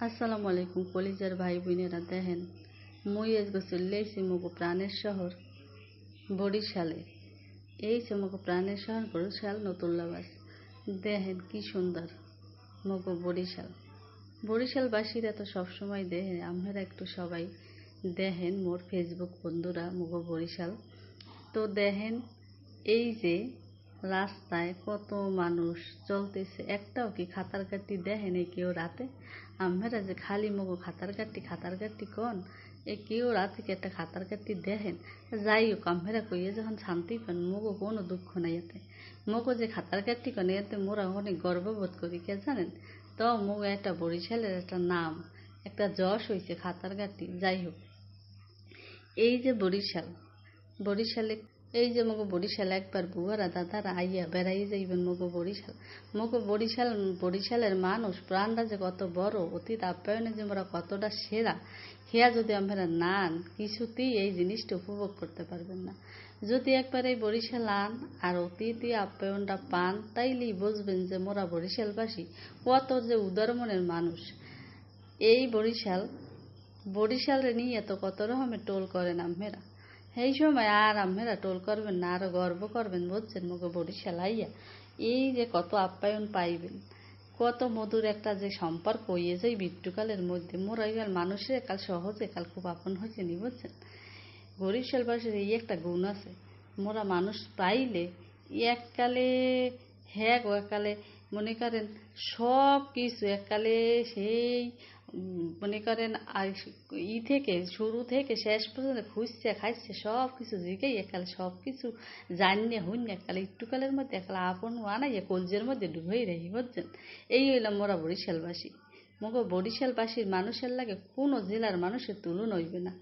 আসসালামু আলাইকুম কলিজার ভাই বোনেরা। দেখেন মুই আজকে চলে আইছি মগো প্রাণের শহর বরিশালে। এই যে মগো প্রাণের শহর বরিশাল নতুল্লাবাস। দেখেন কি সুন্দর মগো বরিশাল। বরিশালবাসীরা তো সবসময় দেখেন, আপনারা একটু সবাই দেখেন মোর ফেসবুক বন্ধুরা মগো বরিশাল। তো দেখেন এই যে রাস্তায় কত মানুষ চলতেছে, একটাও কি খাতার কাটি দেখেন এই কেউ রাতে? আমরা যে খালি মগো খাতার কাটি কন, এ কেউ রাতে কি একটা খাতার কাটি দেখেন? যাই হোক, আমরা কইয়ে যখন শান্তি পান মগো কোনো দুঃখ নাই এতে। মগো যে খাতার কাটি কন এতে মোরা অনেক গর্ববোধ করি, কে জানেন তো? মগো একটা বরিশালের একটা নাম, একটা যশ হয়েছে খাতার কাটি। যাই হোক, এই যে বরিশালে এই যে মগো বরিশাল একবার বুয়ারা দাদারা আইয়া বেড়াই যাইবেন মগো বরিশাল। বরিশালের মানুষ প্রাণটা যে কত বড়, অতীত আপ্যায়নে যে আমরা কতটা সেরা, হেয়া যদি আমরা নান কিছুতেই এই জিনিসটা উপভোগ করতে পারবেন না। যদি একবার এই বরিশাল আন আর অতিথি আপ্যায়নটা পান, তাইলেই বুঝবেন যে মোরা বরিশালবাসী কত যে উদার মনের মানুষ। এই বরিশালে নিয়ে তো কত রকমের টোল করেন আমেরা। সেই সময় আর আমেরা টোল করবেন না, আরো গর্ব করবেন, বুঝছেন মগো বরিশাল আইয়া এই যে কত আপ্যায়ন পাইবেন, কত মধুর একটা যে সম্পর্ক হইয়ে যায় মৃত্যুকালের মধ্যে। মোরা এবার মানুষের কাল সহজে কাল খুব আপন হয়েছে নি, বুঝছেন? বরিশালবাসীর এই একটা গুণ আছে, মোরা মানুষ পাইলে এককালে হ্যাঁ গো এককালে মনে করেন সব কিছু এককালে সেই মনে করেন থেকে শুরু থেকে শেষ পর্যন্ত খুঁজছে খাইছে সব কিছু জিগেই একালে সব কিছু জানিয়ে হুন একালে একটুকালের মধ্যে একালে আপন আনাইয়া কলজের মধ্যে ডুবেই রহি, বুঝছেন? এই হইলাম মোরা বরিশালবাসী। মগো বরিশালবাসীর মানুষের লাগে কোনো জেলার মানুষের তুলনা হইবে না।